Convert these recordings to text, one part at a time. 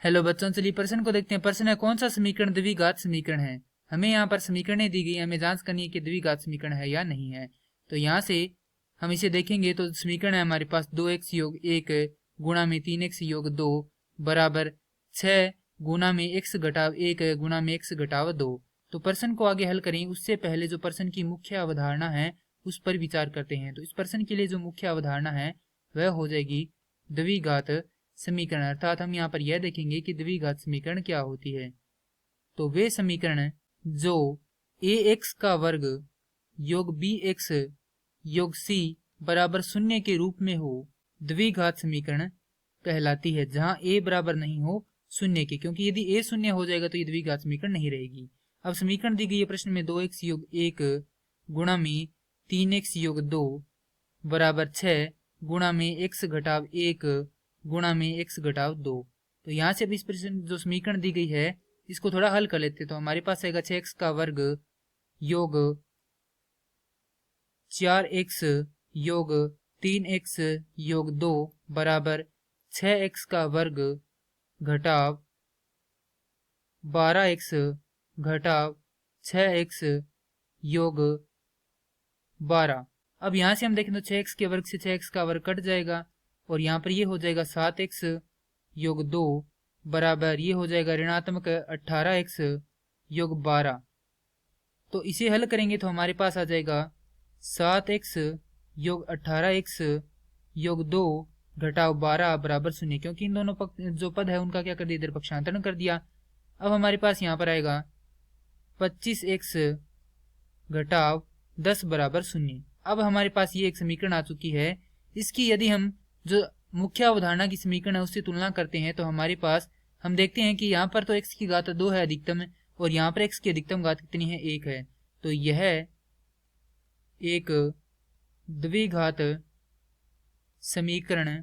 Hello बच्चों, चलिए प्रश्न को देखते हैं। प्रश्न है, कौन सा समीकरण द्विघात समीकरण है। हमें यहाँ पर समीकरणें दी गई, हमें जांच करनी है कि द्विघात समीकरण है या नहीं है। तो यहाँ से हम इसे देखेंगे तो समीकरण है हमारे पास 2x योग 1 गुणा में 3x योग 2 बराबर 6 गुणा में x घटाव 1 गुणा में x घटाव 2। तो प्रश्न को आगे हल करें उससे पहले जो प्रश्न की मुख्य अवधारणा है उस पर विचार करते हैं। तो इस प्रश्न के लिए जो मुख्य अवधारणा है वह हो जाएगी द्विघात समीकरण, अर्थात हम यहाँ पर यह देखेंगे कि द्विघात समीकरण क्या होती है। तो वे समीकरण जो ax का वर्ग योग bx योग c बराबर 0 के रूप में हो द्विघात समीकरण कहलाती है, जहां a बराबर नहीं हो 0 के, क्योंकि यदि a 0 हो जाएगा तो ये द्विघात समीकरण नहीं रहेगी। अब समीकरण दी गई है प्रश्न में 2x योग 1 गुणा में 3x योग 2 बराबर 6 गुणा में x घटाव 1 गुणा में x घटाव 2। तो यहाँ से अब इस प्रश्न जो समीकरण दी गई है इसको थोड़ा हल कर लेते हैं। तो हमारे पास आएगा 6x का वर्ग योग 4x योग 3x योग 2 बराबर 6x का वर्ग घटाव 12x घटाव 6x योग 12। अब यहाँ से हम देखें तो 6x के वर्ग से 6x का वर्ग कट जाएगा और यहाँ पर ये हो जाएगा 7x योग 2 बराबर ये हो जाएगा ऋणात्मक 18x योग 12। तो इसे हल करेंगे तो हमारे पास आ जाएगा 7x योग 18x योग 2 घटाव 12 बराबर 0, क्योंकि इन दोनों जो पद है उनका क्या कर दिया, इधर पक्षांतरण कर दिया। अब हमारे पास यहाँ पर आएगा 25x घटाव 10 बराबर 0। अब हमारे पास ये एक समीकरण आ चुकी है। इसकी यदि हम जो मुख्य अवधारणा की समीकरण है उससे तुलना करते हैं तो हमारे पास हम देखते हैं कि यहाँ पर तो x की घात 2 है अधिकतम, और यहाँ पर x की अधिकतम घात कितनी है, 1 है। तो यह एक द्विघात समीकरण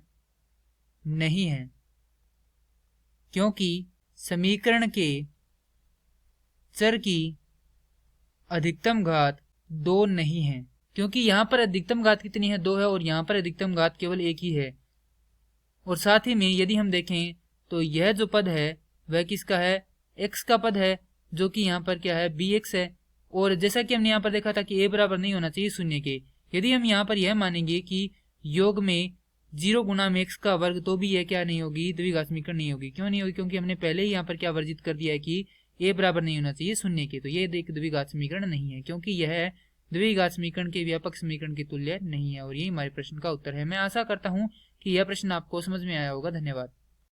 नहीं है, क्योंकि समीकरण के चर की अधिकतम घात 2 नहीं है, क्योंकि यहाँ पर अधिकतम घात कितनी है, 2 है, और यहाँ पर अधिकतम घात केवल 1 ही है। और साथ ही में यदि हम देखें तो यह जो पद है वह किसका है, x का पद है, जो कि यहाँ पर क्या है, bx है। और जैसा कि हमने यहाँ पर देखा था कि a बराबर नहीं होना चाहिए 0 के, यदि हम यहाँ पर यह मानेंगे कि योग में 0 गुना में x का वर्ग, तो भी यह क्या नहीं होगी, द्विघात समीकरण नहीं होगी। क्यों नहीं होगी, क्योंकि हमने पहले ही यहाँ पर क्या वर्जित कर दिया है कि a बराबर नहीं होना चाहिए 0 के। तो यह एक द्विघात समीकरण नहीं है, क्योंकि यह द्विघात समीकरण के व्यापक समीकरण के तुल्य नहीं है। और यही हमारे प्रश्न का उत्तर है। मैं आशा करता हूँ कि यह प्रश्न आपको समझ में आया होगा। धन्यवाद।